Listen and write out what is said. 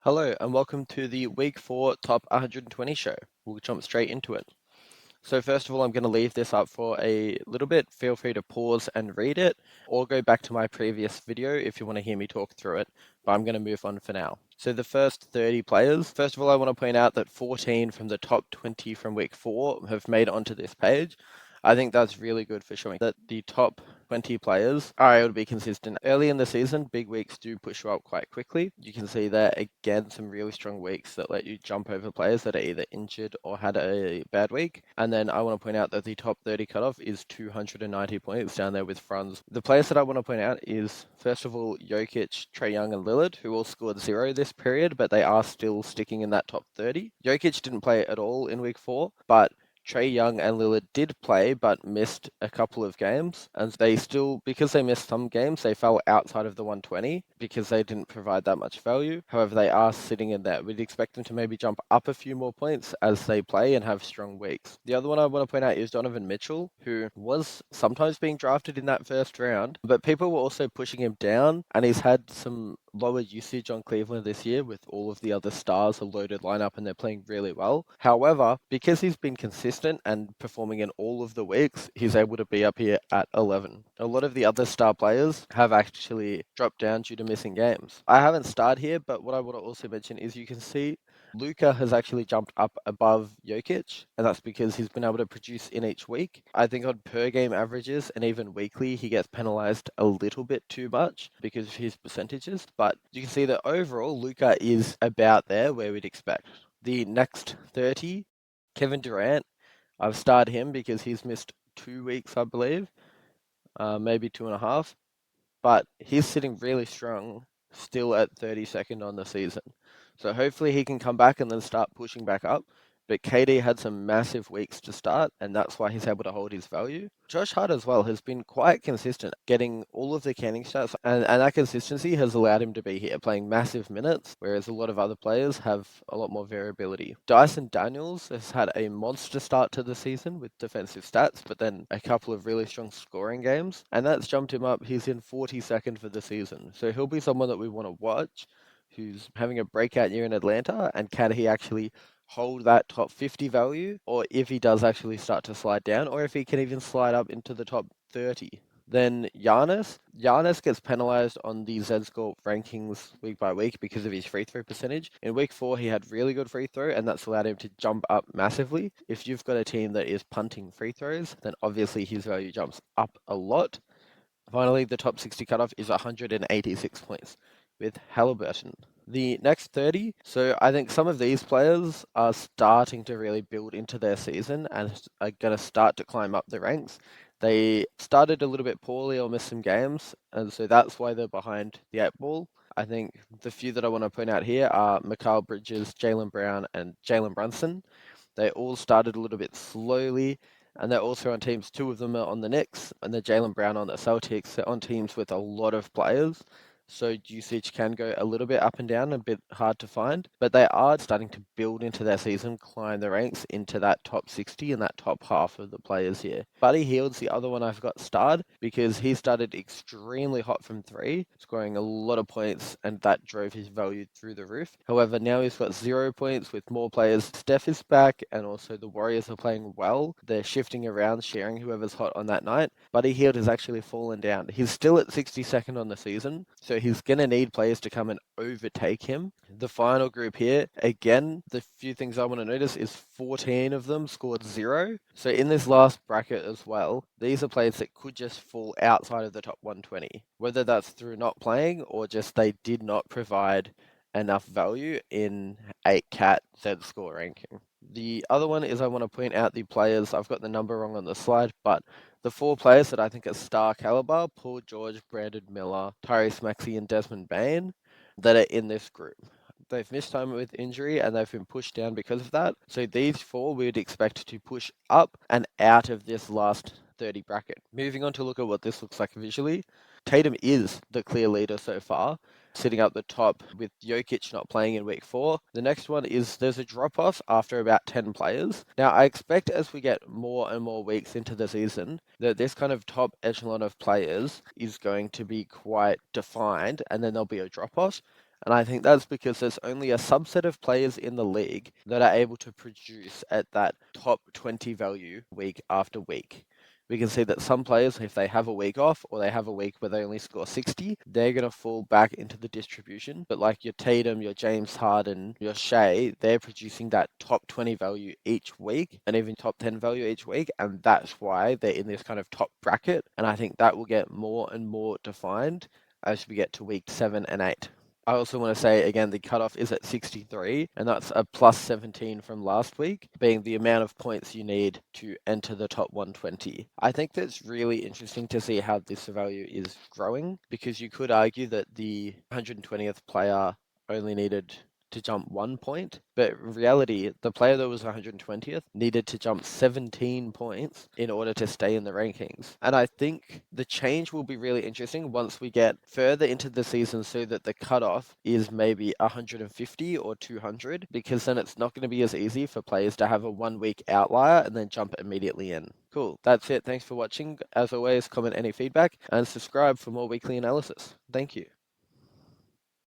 Hello and welcome to the Week 4 Top 120 show. We'll jump straight into it. So first of all, I'm going to leave this up for a little bit. Feel free to pause and read it, or go back to my previous video if you want to hear me talk through it, but I'm going to move on for now. So the first 30 players, first of all, I want to point out that 14 from the top 20 from Week 4 have made it onto this page. I think that's really good for showing that the top 20 players are able to be consistent. Early in the season, big weeks do push you up quite quickly. You can see there again some really strong weeks that let you jump over players that are either injured or had a bad week. And then I want to point out that the top 30 cutoff is 290 points down there with Franz. The players that I want to point out is, first of all, Jokic, Trae Young, and Lillard, who all scored 0 this period, but they are still sticking in that top 30. Jokic didn't play at all in week 4, but Trae Young and Lillard did play, but missed a couple of games. And they still, because they missed some games, they fell outside of the 120 because they didn't provide that much value. However, they are sitting in there. We'd expect them to maybe jump up a few more points as they play and have strong weeks. The other one I want to point out is Donovan Mitchell, who was sometimes being drafted in that first round, but people were also pushing him down, and he's had some lower usage on Cleveland this year with all of the other stars, a loaded lineup, and they're playing really well. However, because he's been consistent and performing in all of the weeks, he's able to be up here at 11. A lot of the other star players have actually dropped down due to missing games. I haven't started here, but what I want to also mention is you can see Luka has actually jumped up above Jokic, and that's because he's been able to produce in each week. I think on per game averages and even weekly, he gets penalized a little bit too much because of his percentages. But you can see that overall, Luka is about there where we'd expect. The next 30, Kevin Durant, I've started him because he's missed 2 weeks, I believe, maybe 2.5. But he's sitting really strong, still at 32nd on the season. So hopefully he can come back and then start pushing back up. But KD had some massive weeks to start, and that's why he's able to hold his value. Josh Hart as well has been quite consistent, getting all of the canning stats, and that consistency has allowed him to be here, playing massive minutes, whereas a lot of other players have a lot more variability. Dyson Daniels has had a monster start to the season with defensive stats, but then a couple of really strong scoring games, and that's jumped him up. He's in 42nd for the season, so he'll be someone that we want to watch, who's having a breakout year in Atlanta, and can he actually hold that top 50 value, or if he does actually start to slide down, or if he can even slide up into the top 30. Then Giannis gets penalized on the Z-score rankings week by week because of his free throw percentage. In week 4, he had really good free throw, and that's allowed him to jump up massively. If you've got a team that is punting free throws, then obviously his value jumps up a lot. Finally, the top 60 cutoff is 186 points with Halliburton. The next 30, so I think some of these players are starting to really build into their season and are going to start to climb up the ranks. They started a little bit poorly or missed some games, and so that's why they're behind the 8 ball. I think the few that I want to point out here are Mikal Bridges, Jaylen Brown, and Jalen Brunson. They all started a little bit slowly, and they're also on teams. 2 of them are on the Knicks, and they're Jaylen Brown on the Celtics. They're on teams with a lot of players, so usage can go a little bit up and down, a bit hard to find. But they are starting to build into their season, climb the ranks into that top 60 and that top half of the players here. Buddy Hield's the other one I've got starred because he started extremely hot from 3, scoring a lot of points, and that drove his value through the roof. However, now he's got 0 points with more players. Steph is back, and also the Warriors are playing well. They're shifting around, sharing whoever's hot on that night. Buddy Hield has actually fallen down. He's still at 62nd on the season, so he's going to need players to come and overtake him. The final group here, again, the few things I want to notice is 14 of them scored 0. So in this last bracket as well, these are players that could just fall outside of the top 120, whether that's through not playing or just they did not provide enough value in 8-cat Z-score ranking. The other one is I want to point out the players. I've got the number wrong on the slide, but the 4 players that I think are star caliber, Paul George, Brandon Miller, Tyrese Maxey, and Desmond Bain, that are in this group. They've missed time with injury and they've been pushed down because of that. So these 4 we would expect to push up and out of this last 30 bracket. Moving on to look at what this looks like visually. Tatum is the clear leader so far, sitting up the top with Jokic not playing in week 4. The next one is there's a drop off after about 10 players. Now, I expect as we get more and more weeks into the season that this kind of top echelon of players is going to be quite defined, and then there'll be a drop off. And I think that's because there's only a subset of players in the league that are able to produce at that top 20 value week after week. We can see that some players, if they have a week off or they have a week where they only score 60, they're going to fall back into the distribution. But like your Tatum, your James Harden, your Shea, they're producing that top 20 value each week and even top 10 value each week. And that's why they're in this kind of top bracket. And I think that will get more and more defined as we get to week 7 and 8. I also want to say again, the cutoff is at 63, and that's a plus 17 from last week, being the amount of points you need to enter the top 120. I think that's really interesting to see how this value is growing, because you could argue that the 120th player only needed to jump 1 point, but in reality, the player that was 120th needed to jump 17 points in order to stay in the rankings. And I think the change will be really interesting once we get further into the season, so that the cutoff is maybe 150 or 200, because then it's not going to be as easy for players to have a 1 week outlier and then jump immediately in. Cool, that's it. Thanks for watching. As always, comment any feedback and subscribe for more weekly analysis. Thank you.